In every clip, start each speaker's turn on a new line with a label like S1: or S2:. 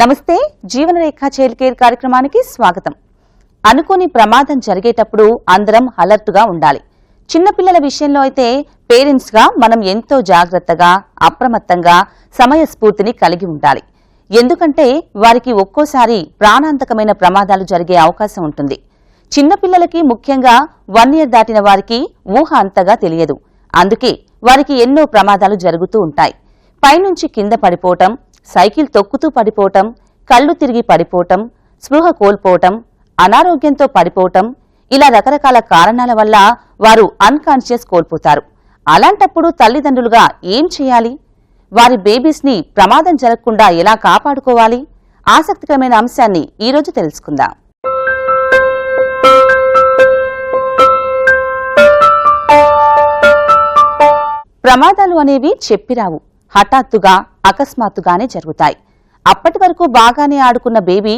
S1: నమస్తే జీవనరేఖ child care కార్యక్రమానికి స్వాగతం. అనుకోని ప్రమాదం జరిగేటప్పుడు అందరం అలర్ట్గా ఉండాలి. చిన్నపిల్లల విషయంలో అయితే పేరెంట్స్గా మనం ఎంతో జాగ్రత్తగా, అప్రమత్తంగా, సమయస్ఫూర్తిని కలిగి ఉండాలి. ఎందుకంటే వారికి ఒక్కోసారి ప్రాణాంతకమైన ప్రమాదాలు జరిగే అవకాశం ఉంటుంది. చిన్నపిల్లలకి, ముఖ్యంగా 1 year దాటిన వారికి ఊహ అంతగా తెలియదు. అందుకే వారికి ఎన్నో ప్రమాదాలు జరుగుతూ ఉంటాయి. పైనుంచి కింద పడిపోవటం, సైకిల్ తొక్కుతూ పడిపోవటం, కళ్లు తిరిగి పడిపోవటం, స్పృహ కోల్పోవటం, అనారోగ్యంతో పడిపోవటం, ఇలా రకరకాల కారణాల వల్ల వారు అన్కాన్షియస్ కోల్పోతారు. అలాంటప్పుడు తల్లిదండ్రులుగా ఏం చేయాలి? వారి బేబీస్ ని ప్రమాదం జరగకుండా ఎలా కాపాడుకోవాలి? ఆసక్తికరమైన అంశాన్ని ఈరోజు తెలుసుకుందాం. ప్రమాదాలు అనేవి చెప్పిరావు, హఠాత్తుగా అకస్మాత్తుగానే జరుగుతాయి. అప్పటి వరకు బాగానే ఆడుకున్న బేబీ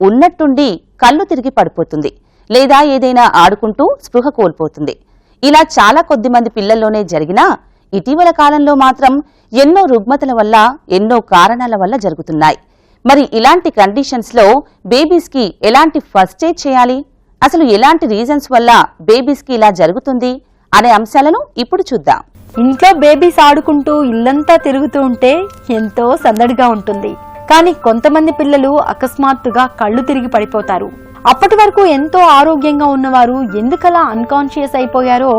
S1: ఉన్నట్టుండి కళ్ళు తిరిగి పడిపోతుంది, లేదా ఏదైనా ఆడుకుంటూ స్పృహ కోల్పోతుంది. ఇలా చాలా కొద్ది మంది పిల్లల్లోనే జరిగినా ఇటీవల కాలంలో మాత్రం ఎన్నో రుగ్మతల వల్ల, ఎన్నో కారణాల వల్ల జరుగుతున్నాయి. మరి ఇలాంటి కండిషన్స్ లో బేబీస్ కి ఎలాంటి ఫస్ట్ ఎయిడ్ చేయాలి? అసలు ఎలాంటి రీజన్స్ వల్ల బేబీస్ కి ఇలా జరుగుతుంది అనే అంశాలను ఇప్పుడు చూద్దాం.
S2: ఇంట్లో బేబీస్ ఆడుకుంటూ ఇల్లంతా తిరుగుతూ ఉంటే ఎంతో సందడిగా ఉంటుంది. కానీ కొంతమంది పిల్లలు అకస్మాత్తుగా కళ్ళు తిరిగి పడిపోతారు. అప్పటి వరకు ఎంతో ఆరోగ్యంగా ఉన్నవారు ఎందుకలా అన్కాన్షియస్ అయిపోయారో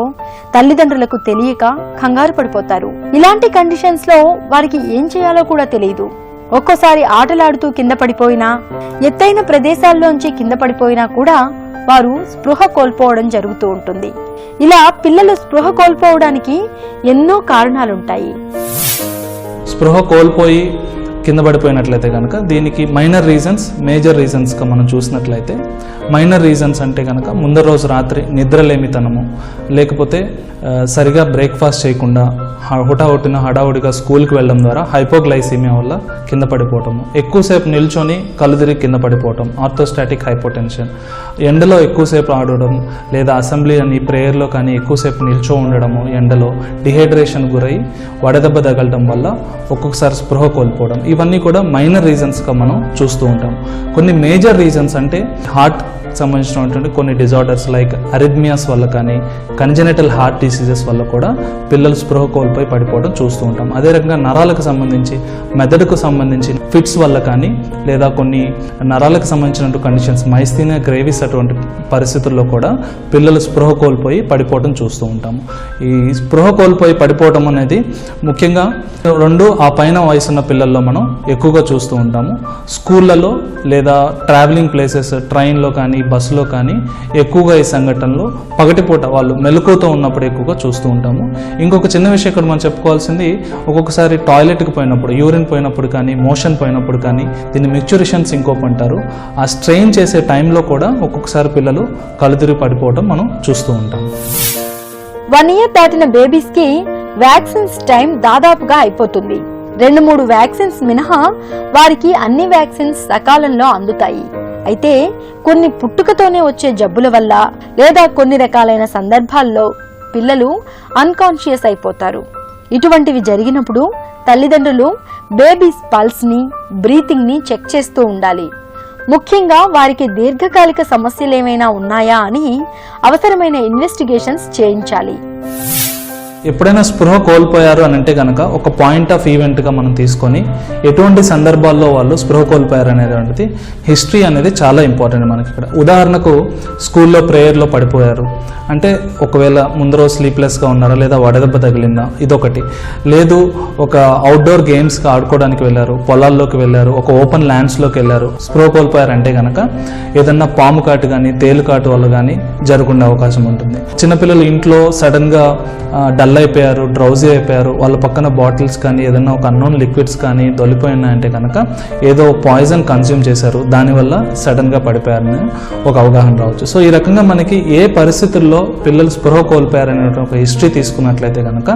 S2: తల్లిదండ్రులకు తెలియక కంగారు పడిపోతారు. ఇలాంటి కండిషన్స్ లో వారికి ఏం చేయాలో కూడా తెలియదు. ఒక్కోసారి ఆటలాడుతూ కింద పడిపోయినా, ఎత్తైన ప్రదేశాల్లోంచి కింద పడిపోయినా కూడా వారు స్పృహ కోల్పోవడం జరుగుతూ ఉంటుంది. ఇలా పిల్లలు స్పృహ కోల్పోవడానికి ఎన్నో కారణాలుంటాయి.
S3: స్పృహ కోల్పోయి కింద పడిపోయినట్లయితే కనుక దీనికి మైనర్ రీజన్స్, మేజర్ రీజన్స్గా మనం చూసినట్లయితే, మైనర్ రీజన్స్ అంటే కనుక ముందర రోజు రాత్రి నిద్రలేమితనము, లేకపోతే సరిగా బ్రేక్ఫాస్ట్ చేయకుండా హడావుడిగా స్కూల్కి వెళ్ళడం ద్వారా హైపోగ్లైసీమియా వల్ల కింద పడిపోవటము, ఎక్కువసేపు నిల్చొని కళ్ళు తిరిగి కింద పడిపోవటం, ఆర్థోస్టాటిక్ హైపోటెన్షన్, ఎండలో ఎక్కువసేపు ఆడడం, లేదా అసెంబ్లీ అని ప్రేయర్లో కానీ ఎక్కువసేపు నిల్చో ఉండడము, ఎండలో డిహైడ్రేషన్ గురై వడదెబ్బ తగలటం వల్ల ఒక్కొక్కసారి స్పృహ కోల్పోవడం, ఇవన్నీ కూడా మైనర్ రీజన్స్గా మనం చూస్తూ ఉంటాం. కొన్ని మేజర్ రీజన్స్ అంటే హార్ట్ సంబంధించినటువంటి కొన్ని డిజార్డర్స్ లైక్ అరిథ్మియాస్ వల్ల కానీ, కంజెనిటల్ హార్ట్ డిసీజెస్ వల్ల కూడా పిల్లలు స్పృహ కోల్పోయి పడిపోవడం చూస్తూ ఉంటాం. అదే రకంగా నరాలకు సంబంధించి, మెదడుకు సంబంధించి ఫిట్స్ వల్ల కానీ, లేదా కొన్ని నరాలకు సంబంధించినటువంటి కండిషన్స్, మైస్థీనియా గ్రేవిస్ అటువంటి పరిస్థితుల్లో కూడా పిల్లలు స్పృహ కోల్పోయి పడిపోవడం చూస్తూ ఉంటాము. ఈ స్పృహ కోల్పోయి పడిపోవడం అనేది ముఖ్యంగా 2 ఆ పైన వయసున్న పిల్లల్లో మనం ఎక్కువగా చూస్తూ ఉంటాము. స్కూళ్ళలో లేదా ట్రావెలింగ్ ప్లేసెస్, ట్రైన్లో కానీ, బస్సులో కానీ ఎక్కువగా ఈ సంఘటనలు పగటిపూట వాళ్ళు మెలకువతో ఉన్నప్పుడు ఎక్కువగా చూస్తూ ఉంటాము. ఇంకొక చిన్న విషయం ఇక్కడ మనం చెప్పుకోవాల్సింది, ఒక్కొక్కసారి టాయిలెట్కి పోయినప్పుడు, యూరిన్ పోయినప్పుడు కానీ, మోషన్ పోయినప్పుడు కానీ, దీన్ని మెచ్యూరేషన్ సింకోప్ అంటారు, ఆ స్ట్రెయిన్ చేసే టైంలో కూడా ఒక్కొక్కసారి పిల్లలు కళ్ళు తిరిగి పడిపోవడం మనం చూస్తూ ఉంటాం.
S2: 1 year దాటిన బేబీస్ కి వ్యాక్సిన్స్ టైం దాదాపుగా అయిపోతుంది. 2-3 వ్యాక్సిన్స్ మినహా వారికి అన్ని వ్యాక్సిన్స్ సకాలంలో అందుతాయి. అయితే కొన్ని పుట్టుకతోనే వచ్చే జబ్బుల వల్ల, లేదా కొన్ని రకాలైన సందర్భాల్లో పిల్లలు అన్కాన్షియస్ అయిపోతారు. ఇటువంటివి జరిగినప్పుడు తల్లిదండ్రులు బేబీస్ పల్స్ ని, బ్రీతింగ్ ని చెక్ చేస్తూ ఉండాలి. ముఖ్యంగా వారికి దీర్ఘకాలిక సమస్యలేమైనా ఉన్నాయా అని అవసరమైన ఇన్వెస్టిగేషన్స్ చేయించాలి.
S3: ఎప్పుడైనా స్పృహ కోల్పోయారు అని అంటే కనుక ఒక పాయింట్ ఆఫ్ ఈవెంట్గా మనం తీసుకొని ఎటువంటి సందర్భాల్లో వాళ్ళు స్పృహ కోల్పోయారు అనేటువంటిది హిస్టరీ అనేది చాలా ఇంపార్టెంట్ మనకి ఇక్కడ. ఉదాహరణకు స్కూల్లో ప్రేయర్లో పడిపోయారు అంటే ఒకవేళ ముందు రోజు స్లీప్లెస్గా ఉన్నారా, లేదా వడదెబ్బ తగిలిందా, ఇదొకటి. లేదు ఒక అవుట్డోర్ గేమ్స్కి ఆడుకోవడానికి వెళ్ళారు, పొలాల్లోకి వెళ్ళారు, ఒక ఓపెన్ ల్యాండ్స్లోకి వెళ్ళారు, స్పృహ కోల్పోయారంటే కనుక ఏదన్నా పాము కాటు కానీ, తేలు కాటు వల్ల కానీ జరుగుండే అవకాశం ఉంటుంది. చిన్నపిల్లలు ఇంట్లో సడన్గా డల్ అయిపోయారు, డ్రౌజీ అయిపోయారు, వాళ్ళ పక్కన బాటిల్స్ కానీ, ఏదైనా ఒక అన్నోన్ లిక్విడ్స్ కానీ దొలిపోయినాయంటే కనుక ఏదో పాయిజన్ కన్స్యూమ్ చేశారు, దానివల్ల సడన్గా పడిపోయారని ఒక అవగాహన రావచ్చు. సో ఈ రకంగా మనకి ఏ పరిస్థితుల్లో పిల్లలు స్పృహ కోల్పోయారనే ఒక హిస్టరీ తీసుకున్నట్లయితే కనుక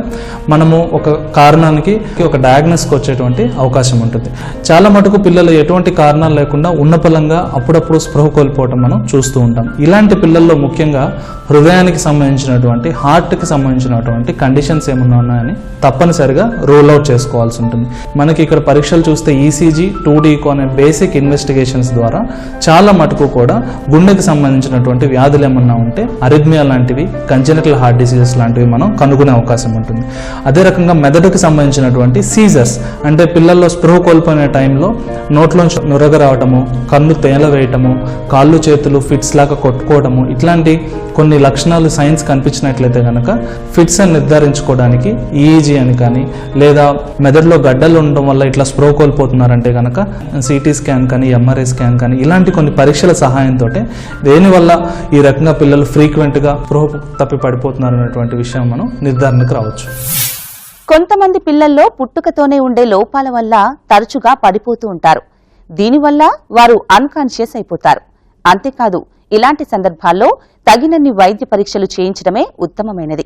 S3: మనము ఒక కారణానికి ఒక డయాగ్నోస్కి వచ్చేటువంటి అవకాశం ఉంటుంది. చాలా మటుకు పిల్లలు ఎటువంటి కారణాలు లేకుండా ఉన్నపలంగా అప్పుడప్పుడు స్పృహ కోల్పోవటం మనం చూస్తూ ఉంటాం. ఇలాంటి పిల్లల్లో ముఖ్యంగా హృదయానికి సంబంధించినటువంటి హార్ట్కి సంబంధించినటువంటి కండిషన్స్ ఏమన్నా ఉన్నాయని తప్పనిసరిగా రూల్ అవుట్ చేసుకోవాల్సి ఉంటుంది. మనకి ఇక్కడ పరీక్షలు చూస్తే ఈసీజీ, 2D ఈకో అనే బేసిక్ ఇన్వెస్టిగేషన్స్ ద్వారా చాలా మటుకు కూడా గుండెకి సంబంధించినటువంటి వ్యాధులు ఏమన్నా ఉంటే అరిథ్మియా లాంటివి, కంజెనిటల్ హార్ట్ డిసీజెస్ లాంటివి మనం కనుగొనే అవకాశం ఉంటుంది. అదే రకంగా మెదడుకి సంబంధించినటువంటి సీజర్స్ అంటే పిల్లల్లో స్పృహ కోల్పోయిన టైంలో నోట్లోంచి నురగ రావటము, కన్ను తేల వేయటము, కాళ్ళు చేతులు ఫిట్స్ లాగా కొట్టుకోవడము, ఇట్లాంటి కొన్ని లక్షణాలు సైన్స్ కనిపించినట్లయితే కనుక ఫిట్స్ అని నిర్ధారించుకోవడానికి ఈఈజీ అని కానీ లేదా మెదడులో గడ్డలు ఉండడం వల్ల ఇట్లా స్ప్రో కోల్పోతున్నారంటే కనుక సిటీ స్కాన్ కానీ ఎంఆర్ఐ స్కాన్ కానీ ఇలాంటి కొన్ని పరీక్షల సహాయంతో దేనివల్ల ఈ రకంగా పిల్లలు ఫ్రీక్వెంట్గా స్పృహ తప్పి పడిపోతున్నారు అనేటువంటి విషయం మనం నిర్ధారణకు రావచ్చు.
S1: కొంతమంది పిల్లల్లో పుట్టుకతోనే ఉండే లోపాల వల్ల తరచుగా పడిపోతూ ఉంటారు. దీనివల్ల వారు అన్కాన్షియస్ అయిపోతారు. అంతేకాదు, ఇలాంటి సందర్భాల్లో తగినన్ని వైద్య పరీక్షలు చేయించడమే ఉత్తమమైనది.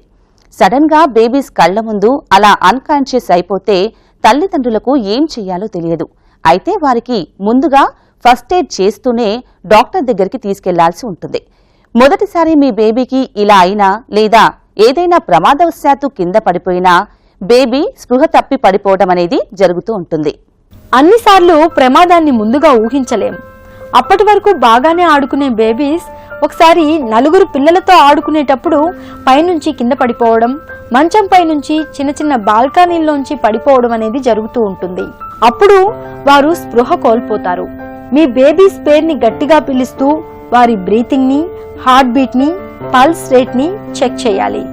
S1: సడన్ గా బేబీస్ కళ్ల ముందు అలా అన్కాన్షియస్ అయిపోతే తల్లిదండ్రులకు ఏం చెయ్యాలో తెలియదు. అయితే వారికి ముందుగా ఫస్ట్ ఎయిడ్ చేస్తూనే డాక్టర్ దగ్గరికి తీసుకెళ్లాల్సి ఉంటుంది. మొదటిసారి మీ బేబీకి ఇలా అయినా లేదా ఏదైనా ప్రమాదవశాత్తు కింద పడిపోయినా బేబీ స్పృహ తప్పి పడిపోవడం అనేది జరుగుతూ ఉంటుంది.
S2: అన్నిసార్లు ప్రమాదాన్ని ముందుగా ఊహించలేం. అప్పటి వరకు బాగానే ఆడుకునే బేబీస్ ఒకసారి నలుగురు పిల్లలతో ఆడుకునేటప్పుడు పైనుంచి కింద పడిపోవడం, మంచం పైనుంచి చిన్న చిన్న బాల్కనీల్లోంచి పడిపోవడం అనేది జరుగుతూ ఉంటుంది. అప్పుడు వారు స్పృహ కోల్పోతారు. మీ బేబీస్ పేరుని గట్టిగా పిలుస్తూ వారి బ్రీతింగ్ ని, హార్ట్ బీట్ ని, పల్స్ రేట్ ని చెక్ చేయాలి.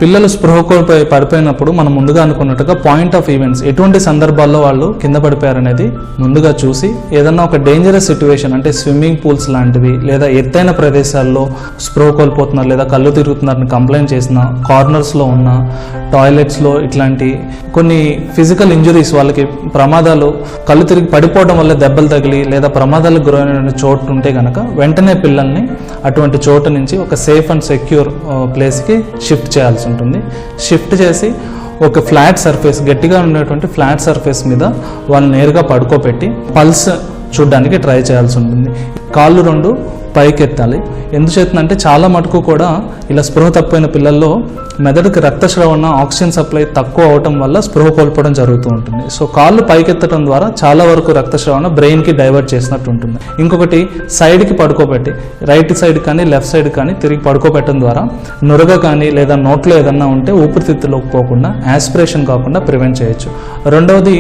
S3: పిల్లలు స్పృహ కోల్పోయి పడిపోయినప్పుడు మనం ముందుగా అనుకున్నట్టుగా పాయింట్ ఆఫ్ ఈవెంట్స్, ఎటువంటి సందర్భాల్లో వాళ్ళు కింద పడిపోయారనేది ముందుగా చూసి ఏదన్నా ఒక డేంజరస్ సిచ్యువేషన్ అంటే స్విమ్మింగ్ పూల్స్ లాంటివి లేదా ఎత్తైన ప్రదేశాల్లో స్పృహ కోల్పోతున్నారు లేదా కళ్ళు తిరుగుతున్నారని కంప్లైంట్ చేసిన, కార్నర్స్లో ఉన్న టాయిలెట్స్లో ఇట్లాంటి కొన్ని ఫిజికల్ ఇంజురీస్, వాళ్ళకి ప్రమాదాలు కళ్ళు తిరిగి పడిపోవడం వల్ల దెబ్బలు తగిలి లేదా ప్రమాదాలకు గురైన చోటు ఉంటే కనుక వెంటనే పిల్లల్ని అటువంటి చోటు నుంచి ఒక సేఫ్ అండ్ సెక్యూర్ ప్లేస్కి షిఫ్ట్ చేయాల్సి ఉంటుంది. షిఫ్ట్ చేసి ఒక ఫ్లాట్ సర్ఫేస్, గట్టిగా ఉండేటువంటి ఫ్లాట్ సర్ఫేస్ మీద వాళ్ళు నేరుగా పడుకోబెట్టి పల్స్ చూడడానికి ట్రై చేయాల్సి ఉంటుంది. కాళ్ళు రెండు పైకెత్తాలి. ఎందుచేతంటే చాలా మటుకు కూడా ఇలా స్పృహ తప్పిన పిల్లల్లో మెదడుకి రక్తస్రవణ, ఆక్సిజన్ సప్లై తక్కువ అవటం వల్ల స్పృహ కోల్పోవడం జరుగుతూ ఉంటుంది. సో కాళ్ళు పైకెత్తడం ద్వారా చాలా వరకు రక్తస్రవణ బ్రెయిన్కి డైవర్ట్ చేసినట్టు ఉంటుంది. ఇంకొకటి సైడ్కి పడుకోబెట్టి, రైట్ సైడ్ కానీ లెఫ్ట్ సైడ్ కానీ తిరిగి పడుకోబెట్టడం ద్వారా నురగ కానీ లేదా నోట్లో ఏదన్నా ఉంటే ఊపిరితిత్తులోకి పోకుండా, యాస్పిరేషన్ కాకుండా ప్రివెంట్ చేయొచ్చు. రెండవది,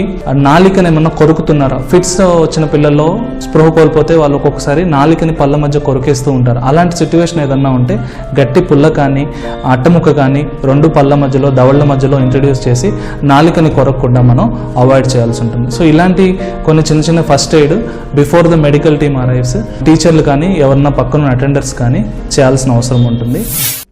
S3: నాలికని ఏమన్నా కొరుకుతున్నారా, ఫిట్స్ వచ్చిన పిల్లల్లో స్పృహ కోల్పోతే వాళ్ళు ఒక్కొక్కసారి నాలికని పళ్ళ మధ్య కొరికేస్తూ ఉంటారు. అలాంటి సిచ్యువేషన్ ఏదన్నా ఉంటే గట్టి పుల్ల కానీ అట్టముక్క కానీ రెండు పళ్ళ మధ్యలో, దవళ్ల మధ్యలో ఇంట్రడ్యూస్ చేసి నాలికని కొరకకుండా మనం అవాయిడ్ చేయాల్సి ఉంటుంది. సో ఇలాంటి కొన్ని చిన్న చిన్న first aid before the medical team arrives టీచర్లు కానీ ఎవరన్నా పక్కన అటెండర్స్ కానీ చేయాల్సిన అవసరం ఉంటుంది.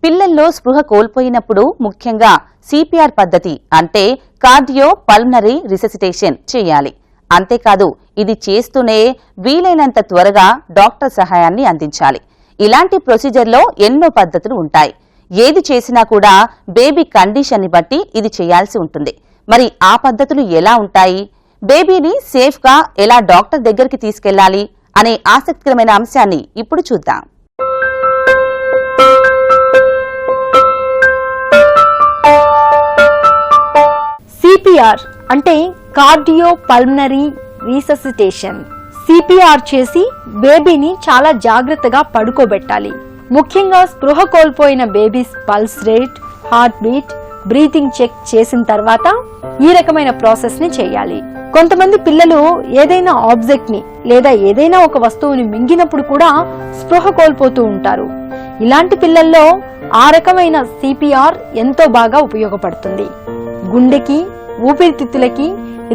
S1: పిల్లల్లో స్పృహ కోల్పోయినప్పుడు ముఖ్యంగా సిపిఆర్ పద్ధతి అంటే కార్డియో పల్మనరీ రిససిటేషన్ చేయాలి. అంతేకాదు, ఇది చేస్తూనే వీలైనంత త్వరగా డాక్టర్ సహాయాన్ని అందించాలి. ఇలాంటి ప్రొసీజర్లో ఎన్నో పద్ధతులు ఉంటాయి. ఏది చేసినా కూడా బేబీ కండిషన్ని బట్టి ఇది చేయాల్సి ఉంటుంది. మరి ఆ పద్ధతులు ఎలా ఉంటాయి, బేబీని సేఫ్గా ఎలా డాక్టర్ దగ్గరికి తీసుకెళ్లాలి అనే ఆసక్తికరమైన అంశాన్ని ఇప్పుడు చూద్దాం.
S2: సిపిఆర్ అంటే కార్డియో పల్మనరీ రీససిటేషన్. సిపిఆర్ చేసి బేబీని చాలా జాగ్రత్తగా పడుకోబెట్టాలి. ముఖ్యంగా స్పృహ కోల్పోయిన babies pulse rate, heart beat, breathing check చేసిన తర్వాత ఈ రకమైన ప్రాసెస్ ని చేయాలి. కొంతమంది పిల్లలు ఏదైనా ఆబ్జెక్ట్ ని లేదా ఏదైనా ఒక వస్తువుని మింగినప్పుడు కూడా స్పృహ కోల్పోతూ ఉంటారు. ఇలాంటి పిల్లల్లో ఆ రకమైన సిపిఆర్ ఎంతో బాగా ఉపయోగపడుతుంది. గుండెకి, ఊపిరితిత్తులకి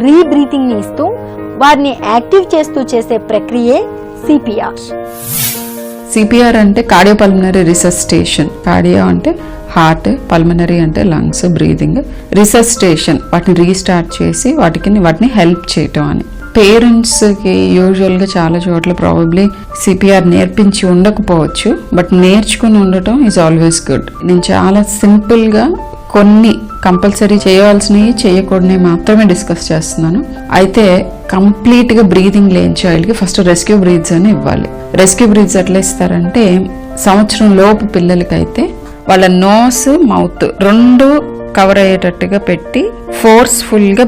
S2: రీబ్రీతింగ్ ని ఇస్తూ వారిని యాక్టివ్ చేస్తూ చేసే ప్రక్రియే సిపిఆర్.
S4: సిపిఆర్ అంటే కార్డియో పల్మనరీ రిససిటేషన్. కార్డియో అంటే హార్ట్, పల్మనరీ అంటే లంగ్స్, బ్రీదింగ్, రిససిటేషన్ వాటిని రీస్టార్ట్ చేసి వాటిని హెల్ప్ చేయటం అని. పేరెంట్స్కి యూజువల్గా చాలా చోట్ల ప్రాబబ్లీ సిపిఆర్ నేర్పించి ఉండకపోవచ్చు, బట్ నేర్చుకుని ఉండటం ఈజ్ ఆల్వేస్ గుడ్. నేను చాలా సింపుల్గా కొన్ని కంపల్సరీ చేయవలసినవి చేయకూడనివి మాత్రమే డిస్కస్ చేస్తున్నాను. అయితే కంప్లీట్గా బ్రీదింగ్ లేని చైల్డ్కి ఫస్ట్ రెస్క్యూ బ్రీత్స్ అని ఇవ్వాలి. రెస్క్యూ బ్రీత్స్ ఎట్లా ఇస్తారంటే, సంవత్సరం లోపు పిల్లలకైతే వాళ్ళ నోస్ మౌత్ రెండు కవర్ అయ్యేటట్టుగా పెట్టి ఫోర్స్ఫుల్గా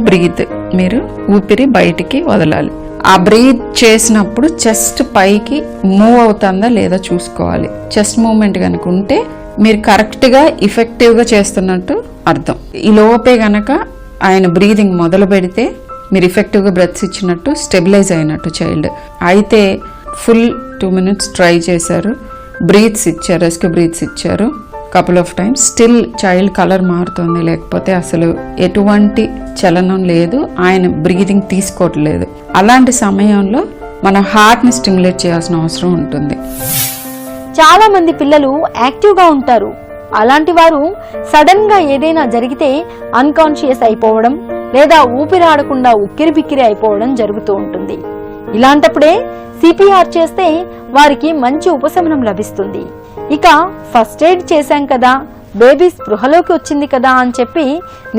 S4: మీరు ఊపిరి బయటికి వదలాలి. ఆ బ్రీత్ చేసినప్పుడు చెస్ట్ పైకి మూవ్ అవుతుందా లేదా చూసుకోవాలి. చెస్ట్ మూవ్మెంట్ కనుక ఉంటే మీరు కరెక్ట్గా ఎఫెక్టివ్గా చేస్తున్నట్టు అర్థం. ఈ లోపే గనక ఆయన బ్రీదింగ్ మొదలు పెడితే మీరు ఎఫెక్టివ్గా బ్రెత్స్ ఇచ్చినట్టు, స్టెబిలైజ్ అయినట్టు చైల్డ్. అయితే ఫుల్ 2 minutes ట్రై చేశారు, బ్రీత్స్ ఇచ్చారు, రెస్క్యూ బ్రీత్స్ ఇచ్చారు couple of times, still child colour మారుతుంది, లేకపోతే అసలు ఎటువంటి చలనం లేదు, ఆయన బ్రీదింగ్ తీసుకోవట్లేదు. అలాంటి సమయంలో మన హార్ట్ని స్టిమ్యులేట్ చేయాల్సిన అవసరం ఉంటుంది.
S2: చాలా మంది పిల్లలు యాక్టివ్గా ఉంటారు. అలాంటి వారు సడన్ గా ఏదైనా జరిగితే అన్కాన్షియస్ అయిపోవడం లేదా ఊపిరాడకుండా ఉక్కిరి బిక్కిరి అయిపోవడం జరుగుతూ ఉంటుంది. ఇలాంటప్పుడే సిపిఆర్ చేస్తే వారికి మంచి ఉపశమనం లభిస్తుంది. ఇక ఫస్ట్ ఎయిడ్ చేశాం కదా, బేబీ స్పృహలోకి వచ్చింది కదా అని చెప్పి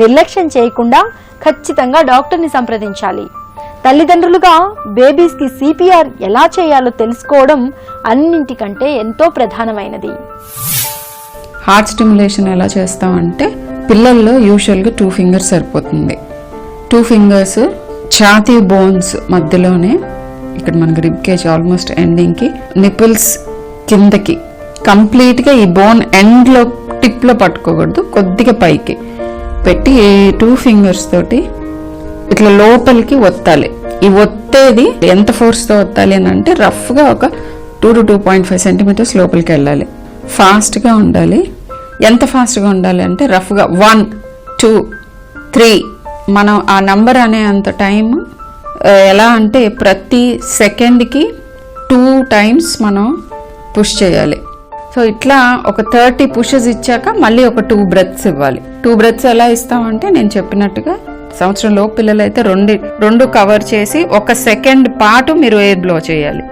S2: నిర్లక్ష్యం చేయకుండా ఖచ్చితంగా డాక్టర్ని సంప్రదించాలి. తల్లిదండ్రులుగా బేబీస్కి సిపిఆర్ ఎలా చేయాలో తెలుసుకోవడం అన్నింటికంటే ఎంతో ప్రధానమైనది.
S4: హార్ట్ స్టిమ్యులేషన్ ఎలా చేస్తామంటే, పిల్లల్లో యూజువల్గా 2 fingers సరిపోతుంది. 2 fingers ఛాతీ బోన్స్ మధ్యలోనే, ఇక్కడ మనకి రిబ్ కేజ్ ఆల్మోస్ట్ ఎండింగ్కి, నిపుల్స్ కిందకి కంప్లీట్గా ఈ బోన్ ఎండ్లో టిప్లో పట్టుకోకూడదు, కొద్దిగా పైకి పెట్టి ఈ 2 fingers తోటి ఇట్లా లోపలికి ఒత్తాలి. ఈ ఒత్తేది ఎంత ఫోర్స్తో ఒత్తాలి అని అంటే, రఫ్గా ఒక 2 to 2.5 centimeters లోపలికి వెళ్ళాలి. ఫాస్ట్గా ఉండాలి. ఎంత ఫాస్ట్గా ఉండాలి అంటే, రఫ్గా 1 2 3 మనం ఆ నంబర్ అనే అంత టైం ఎలా అంటే, ప్రతి సెకండ్కి 2 times మనం పుష్ చేయాలి. సో ఇట్లా ఒక 30 pushes ఇచ్చాక మళ్ళీ ఒక 2 breaths ఇవ్వాలి. 2 breaths ఎలా ఇస్తామంటే, నేను చెప్పినట్టుగా సంవత్సరంలో పిల్లలైతే రెండు కవర్ చేసి 1 second పాటు మీరు ఎయిర్ బ్లో చేయాలి.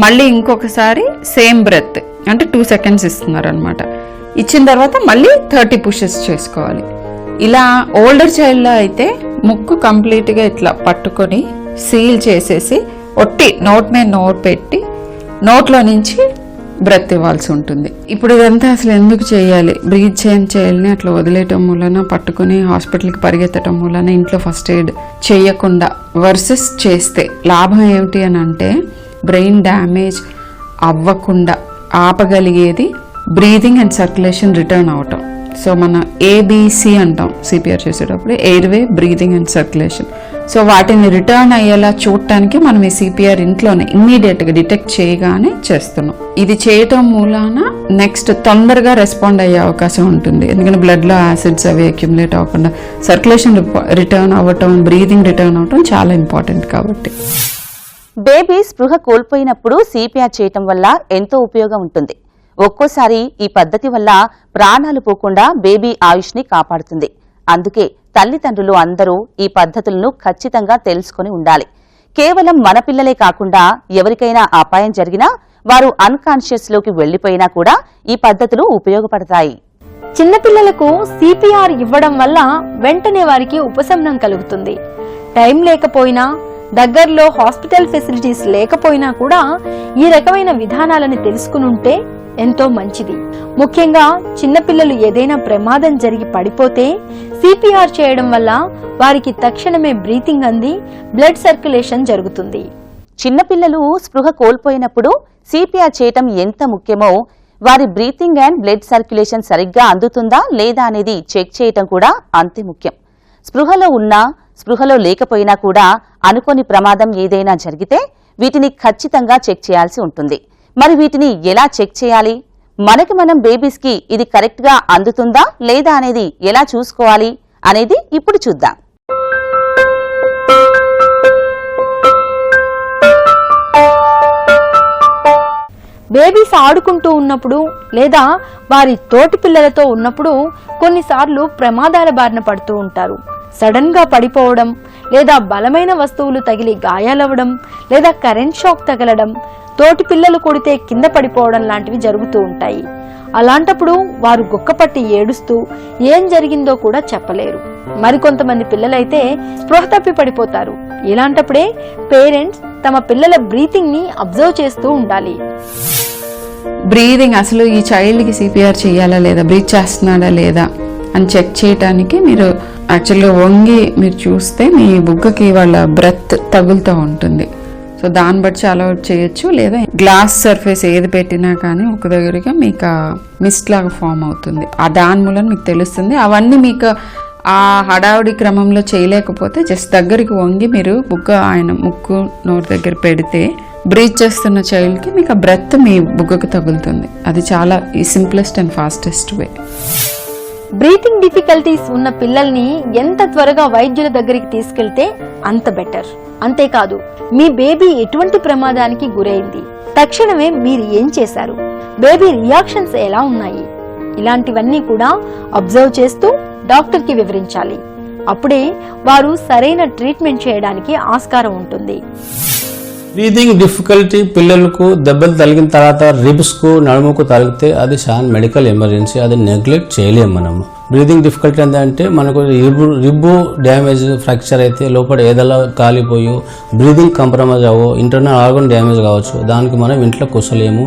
S4: మళ్ళీ ఇంకొకసారి సేమ్ బ్రెత్ అంటే 2 seconds ఇస్తున్నారు అనమాట. ఇచ్చిన తర్వాత మళ్ళీ 30 pushes చేసుకోవాలి. ఇలా ఓల్డర్ చైల్డ్లో అయితే ముక్కు కంప్లీట్గా ఇట్లా పట్టుకొని సీల్ చేసేసి ఒట్టి నోట్ మీద నోట్ పెట్టి నోట్లో నుంచి బ్రెత్ ఇవ్వాల్సి ఉంటుంది. ఇప్పుడు ఇదంతా అసలు ఎందుకు చేయాలి? బ్రీత్ చేయని చైల్డ్ని అట్లా వదిలేయటం మూలన, పట్టుకుని హాస్పిటల్కి పరిగెత్తడం మూలన, ఇంట్లో ఫస్ట్ ఎయిడ్ చేయకుండా వర్సెస్ చేస్తే లాభం ఏమిటి అని అంటే, బ్రెయిన్ డ్యామేజ్ అవ్వకుండా ఆపగలిగేది బ్రీదింగ్ అండ్ సర్క్యులేషన్ రిటర్న్ అవటం. సో మన ABC అంటాం సిపిఆర్ చేసేటప్పుడు, airway, breathing and circulation. So వాటిని రిటర్న్ అయ్యేలా చూడటానికి మనం ఈ సిపిఆర్ ఇంట్లోనే ఇమ్మీడియట్గా డిటెక్ట్ చేయగానే చేస్తున్నాం. ఇది చేయటం మూలాన నెక్స్ట్ తొందరగా రెస్పాండ్ అయ్యే అవకాశం ఉంటుంది. ఎందుకంటే బ్లడ్లో యాసిడ్స్ అవి అక్యుములేట్ అవ్వకుండా సర్క్యులేషన్ రిటర్న్ అవ్వటం, బ్రీదింగ్ రిటర్న్ అవ్వటం చాలా ఇంపార్టెంట్. కాబట్టి
S1: బేబీ స్పృహ కోల్పోయినప్పుడు సిపిఆర్ చేయటం వల్ల ఎంతో ఉపయోగం ఉంటుంది. ఒక్కోసారి ఈ పద్ధతి వల్ల ప్రాణాలు పోకుండా బేబీ ఆయుష్ని కాపాడుతుంది. అందుకే తల్లిదండ్రులు అందరూ ఈ పద్ధతులను ఖచ్చితంగా తెలుసుకుని ఉండాలి. కేవలం మన పిల్లలే కాకుండా ఎవరికైనా అపాయం జరిగినా, వారు అన్కాన్షియస్ లోకి వెళ్లిపోయినా కూడా ఈ పద్ధతులు ఉపయోగపడతాయి.
S2: చిన్నపిల్లలకు సిపిఆర్ ఇవ్వడం వల్ల వెంటనే వారికి ఉపశమనం కలుగుతుంది. టైం లేకపోయినా, దగ్గరలో హాస్పిటల్ ఫెసిలిటీస్ లేకపోయినా కూడా ఈ రకమైన విధానాలను తెలుసుకుని ఉంటే ఎంతో మంచిది. ముఖ్యంగా చిన్నపిల్లలు ఏదైనా ప్రమాదం జరిగి పడిపోతే సిపిఆర్ చేయడం వల్ల వారికి తక్షణమే బ్రీతింగ్ అంది బ్లడ్ సర్క్యులేషన్ జరుగుతుంది.
S1: చిన్నపిల్లలు స్పృహ కోల్పోయినప్పుడు సిపిఆర్ చేయటం ఎంత ముఖ్యమో, వారి బ్రీతింగ్ అండ్ బ్లడ్ సర్క్యులేషన్ సరిగ్గా అందుతుందా లేదా అనేది చెక్ చేయటం కూడా అంతే ముఖ్యం. స్పృహలో ఉన్నా, స్పృహలో లేకపోయినా కూడా అనుకోని ప్రమాదం ఏదైనా జరిగితే వీటిని ఖచ్చితంగా చెక్ చేయాల్సి ఉంటుంది. మరి వీటిని ఎలా చెక్ చేయాలి? మనకి మనం బేబీస్కి ఇది కరెక్ట్గా అందుతుందా లేదా అనేది ఎలా చూసుకోవాలి అనేది ఇప్పుడు చూద్దాం.
S2: బేబీస్ ఆడుకుంటూ ఉన్నప్పుడు లేదా వారి తోటి పిల్లలతో ఉన్నప్పుడు కొన్నిసార్లు ప్రమాదాల బారిన పడుతూ ఉంటారు. సడన్ గా పడిపోవడం, లేదా బలమైన వస్తువులు తగిలి గాయాలవ్వడం, లేదా కరెంట్ షాక్ తగలడం, తోటి పిల్లలు కొడితే కింద పడిపోవడం లాంటివి జరుగుతూ ఉంటాయి. అలాంటప్పుడు వారు గుక్కపట్టి ఏడుస్తూ ఏం జరిగిందో కూడా చెప్పలేరు. మరికొంతమంది పిల్లలైతే స్పృహ తప్పి పడిపోతారు. ఇలాంటప్పుడే పేరెంట్స్ తమ పిల్లల బ్రీతింగ్ ని అబ్జర్వ్ చేస్తూ ఉండాలి.
S4: బ్రీదింగ్ అసలు ఈ చైల్డ్కి సిపిఆర్ చేయాలా లేదా, బ్రీత్ చేస్తున్నాడా లేదా అని చెక్ చేయడానికి మీరు యాక్చువల్గా వంగి మీరు చూస్తే మీ బుగ్గకి వాళ్ళ బ్రెత్ తగులుతూ ఉంటుంది. సో దాన్ని బట్టి అలౌట్ చేయొచ్చు. లేదా గ్లాస్ సర్ఫేస్ ఏది పెట్టినా కానీ ఒక దగ్గరగా మీకు మిస్ట్ లాగా ఫామ్ అవుతుంది. ఆ దాని మూలన మీకు తెలుస్తుంది. అవన్నీ మీకు ఆ హడావుడి క్రమంలో చేయలేకపోతే జస్ట్ దగ్గరికి వంగి మీరు బుగ్గ ఆయన ముక్కు నోరు దగ్గర పెడితే బ్రీత్ చేస్తున్న చైల్డ్కి మీకు ఆ బ్రెత్ మీ బుగ్గకు తగులుతుంది. అది చాలా ఈ simplest and fastest way.
S2: Breathing difficulties ఉన్న పిల్లల్ని ఎంత త్వరగా వైద్యుల దగ్గరికి తీసుకెళ్తే అంత బెటర్. అంతేకాదు, మీ బేబీ ఎటువంటి ప్రమాదానికి గురైంది, తక్షణమే మీరు ఏం చేశారు, బేబీ రియాక్షన్స్ ఎలా ఉన్నాయి, ఇలాంటివన్నీ కూడా అబ్జర్వ్ చేస్తూ డాక్టర్కి వివరించాలి. అప్పుడే వారు సరైన ట్రీట్మెంట్ చేయడానికి ఆస్కారం ఉంటుంది.
S5: బ్రీదింగ్ డిఫికల్టీ పిల్లలకు దెబ్బలు తగిలిన తర్వాత రిబ్స్కు నడుముకు తగిలితే అది చాలా మెడికల్ ఎమర్జెన్సీ. అది నెగ్లెక్ట్ చేయలేము మనము. బ్రీదింగ్ డిఫికల్టీ అంటే మనకు రిబ్బు డ్యామేజ్ ఫ్రాక్చర్ అయితే లోపల ఏదలా కాలిపోయి బ్రీదింగ్ కాంప్రమైజ్ అవ్వో ఇంటర్నల్ ఆర్గన్ డ్యామేజ్ కావచ్చు. దానికి మనం ఇంట్లో కూర్చోలేము,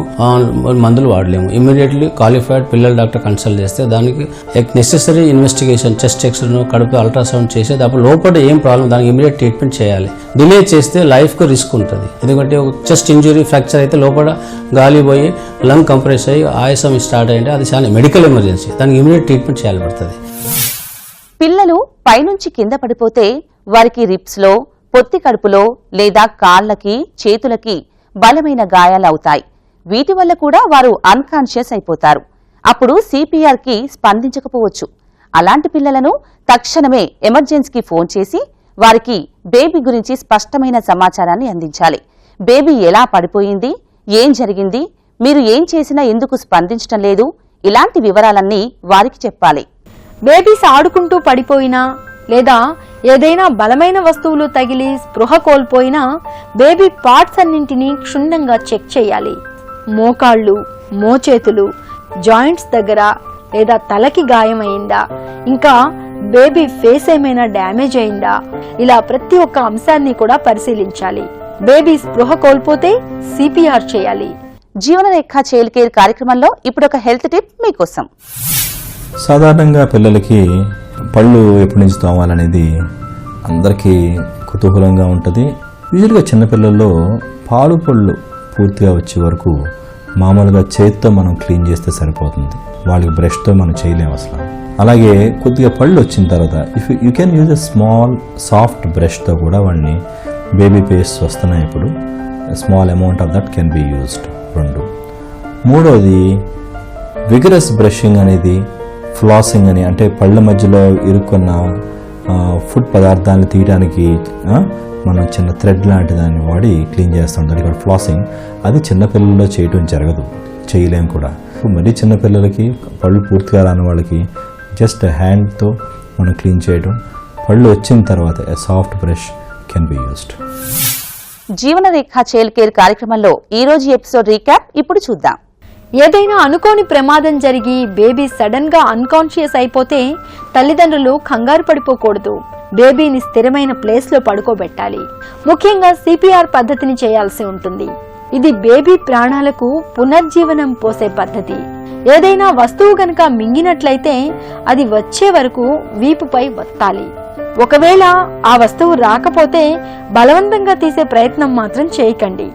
S5: మందులు వాడలేము. ఇమీడియట్లీ క్వాలిఫైడ్ పిల్లల డాక్టర్ కన్సల్ట్ చేస్తే దానికి నెసెసరీ ఇన్వెస్టిగేషన్, చెస్ట్ ఎక్స్రే, కడుపు అల్ట్రాసౌండ్ చేసి అప్పుడు లోపల ఏం ప్రాబ్లం దానికి ఇమీడియట్ ట్రీట్మెంట్ చేయాలి. డిలే చేస్తే లైఫ్కు రిస్క్ ఉంటుంది. ఎందుకంటే ఒక చెస్ట్ ఇంజురీ ఫ్రాక్చర్ అయితే లోపల గాలి పోయి లంగ్ కంప్రెస్ అయ్యి ఆయాసం స్టార్ట్ అయ్యింటే అది చాలా మెడికల్ ఎమర్జెన్సీ. దానికి ఇమీడియట్ ట్రీట్మెంట్ చేయాలి.
S1: పిల్లలు పైనుంచి కింద పడిపోతే వారికి రిప్స్ లో, పొత్తి కడుపులో లేదా కాళ్లకి, చేతులకి బలమైన గాయాలవుతాయి. వీటి వల్ల కూడా వారు అన్కాన్షియస్ అయిపోతారు. అప్పుడు సిపిఆర్ కి స్పందించకపోవచ్చు. అలాంటి పిల్లలను తక్షణమే ఎమర్జెన్సీకి ఫోన్ చేసి వారికి బేబీ గురించి స్పష్టమైన సమాచారాన్ని అందించాలి. బేబీ ఎలా పడిపోయింది, ఏం జరిగింది, మీరు ఏం చేసినా ఎందుకు స్పందించటం లేదు, ఇలాంటి వివరాలన్నీ వారికి చెప్పాలి.
S2: బేబీస్ ఆడుకుంటూ పడిపోయినా లేదా ఏదైనా బలమైన వస్తువులు తగిలి స్పృహ కోల్పోయినా బేబీ పార్ట్స్ అన్నింటినీ క్షుణ్ణంగా చెక్ చేయాలి. మోకాళ్ళు, మోచేతులు, జాయింట్స్ దగ్గర లేదా తలకి గాయమైందా, ఇంకా బేబీ ఫేస్ ఏమైనా డ్యామేజ్ అయిందా, ఇలా ప్రతి ఒక్క అంశాన్ని కూడా పరిశీలించాలి. బేబీ స్పృహ కోల్పోతే సిపిఆర్ చేయాలి.
S1: జీవనరేఖ చైల్డ్ కేర్ కార్యక్రమంలో ఇప్పుడు ఒక హెల్త్ టిప్ మీకోసం.
S6: సాధారణంగా పిల్లలకి పళ్ళు ఎప్పటి నుంచి తోమాలనేది అందరికీ కుతూహలంగా ఉంటుంది. యూజువల్గా చిన్నపిల్లల్లో పాలు పళ్ళు పూర్తిగా వచ్చే వరకు మామూలుగా చేతితో మనం క్లీన్ చేస్తే సరిపోతుంది. వాళ్ళకి బ్రష్తో మనం చేయలేము అసలు. అలాగే కొద్దిగా పళ్ళు వచ్చిన తర్వాత if you can use a small soft బ్రష్తో కూడా వాడిని బేబీ పేస్ట్ వస్తున్నాయి ఇప్పుడు, small amount of that can be used. 2. మూడోది విగరస్ బ్రషింగ్ అనేది, ఫ్లాసింగ్ అని, అంటే పళ్ళ మధ్యలో ఇరుక్కున్న ఫుడ్ పదార్థాలను తీయడానికి మనం చిన్న థ్రెడ్ లాంటి దాన్ని వాడి క్లీన్ చేస్తాం. దానికి ఇక్కడ ఫ్లాసింగ్. అది చిన్నపిల్లల్లో చేయటం జరగదు, చేయలేము కూడా. మరీ చిన్నపిల్లలకి పళ్ళు పూర్తిగా రాని వాళ్ళకి జస్ట్ హ్యాండ్తో మనం క్లీన్ చేయడం. పళ్ళు వచ్చిన తర్వాత soft brush can be used.
S1: జీవనరేఖ child care కార్యక్రమంలో ఈ రోజు ఎపిసోడ్ రీక్యాప్ ఇప్పుడు చూద్దాం.
S2: ఏదైనా అనుకోని ప్రమాదం జరిగి బేబీ సడన్ గా అన్కాన్షియస్ అయిపోతే తల్లిదండ్రులు కంగారు పడిపోకూడదు. బేబీని స్థిరమైన ప్లేస్ లో పడుకోబెట్టాలి. ముఖ్యంగా సిపిఆర్ పద్ధతిని చేయాల్సి ఉంటుంది. ఇది బేబీ ప్రాణాలకు పునర్జీవనం పోసే పద్ధతి. ఏదైనా వస్తువు గనక మింగినట్లయితే అది వచ్చే వరకు వీపుపై వత్తాలి. ఒకవేళ ఆ వస్తువు రాకపోతే బలవంతంగా తీసే ప్రయత్నం మాత్రం చేయకండి.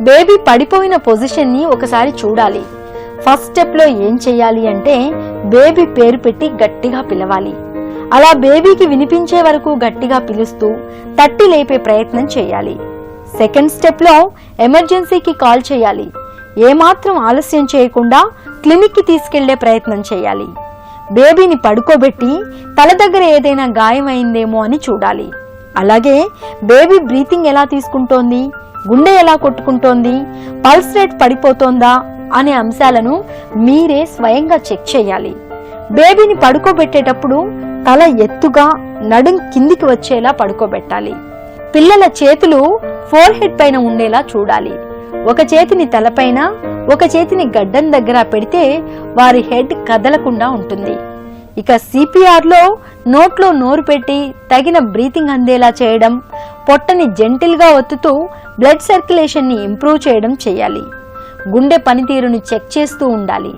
S2: బేబీ పడిపోయిన పొజిషన్ ని ఒకసారి చూడాలి. ఫస్ట్ స్టెప్ లో ఏం చెయ్యాలి అంటే బేబీ పేరు పెట్టి గట్టిగా పిలవాలి. అలా బేబీకి వినిపించే వరకు గట్టిగా పిలుస్తూ తట్టి లేపే ప్రయత్నం చేయాలి. సెకండ్ స్టెప్ లో ఎమర్జెన్సీకి కాల్ చేయాలి. ఏమాత్రం ఆలస్యం చేయకుండా క్లినిక్ కి తీసుకెళ్లే ప్రయత్నం చేయాలి. బేబీని పడుకోబెట్టి తల దగ్గర ఏదైనా గాయమైందేమో అని చూడాలి. అలాగే బేబీ బ్రీతింగ్ ఎలా తీసుకుంటోంది, గుండె ఎలా కొట్టుకుంటోంది, పల్స్ రేట్ పడిపోతోందా అనే అంశాలను మీరే స్వయంగా చెక్ చేయాలి. బేబీని పడుకోబెట్టేటప్పుడు తల ఎత్తుగా, నడుం కిందికి వచ్చేలా పడుకోబెట్టాలి. పిల్లల చేతులు ఫోర్ హెడ్ పైన ఉండేలా చూడాలి. ఒక చేతిని తలపైన ఒక చేతిని గడ్డం దగ్గర పెడితే వారి హెడ్ కదలకుండా ఉంటుంది. ఇక CPR లో నోట్లో నోరు పెట్టి తగిన బ్రీతింగ్ అందేలా చేయడం, పొట్టని జెంటిల్ గా ఒత్తుతూ బ్లడ్ సర్క్యులేషన్ ని ఇంప్రూవ్ చేయడం చేయాలి. గుండె పనితీరును చెక్ చేస్తూ ఉండాలి.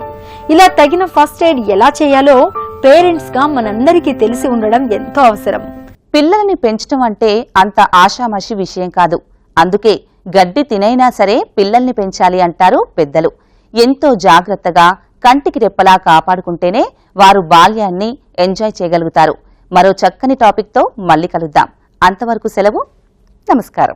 S2: ఇలా తగిన ఫస్ట్ ఎయిడ్ ఎలా చేయాలో పేరెంట్స్ గా మనందరికీ తెలిసి ఉండడం ఎంతో అవసరం.
S1: పిల్లల్ని పెంచడం అంటే అంత ఆషామాషి విషయం కాదు. అందుకే గడ్డి తినైనా సరే పిల్లల్ని పెంచాలి అంటారు పెద్దలు. ఎంతో జాగ్రత్తగా కంటికి రెప్పలా కాపాడుకుంటేనే వారు బాల్యాన్ని ఎంజాయ్ చేయగలుగుతారు. మరో చక్కని టాపిక్తో మళ్ళీ కలుద్దాం. అంతవరకు సెలవు. నమస్కారం.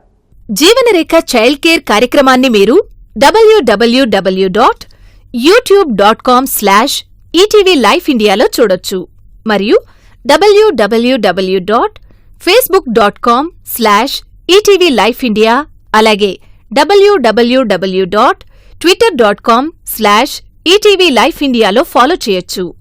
S7: జీవనరేఖ చైల్డ్ కేర్ కార్యక్రమాన్ని మీరు www.youtube.com/ETV Life Indiaలో చూడొచ్చు మరియు www.facebook.com/ETV Life India అలాగే www.twitter.com/ETV Life Indiaలో ఫాలో చేయొచ్చు.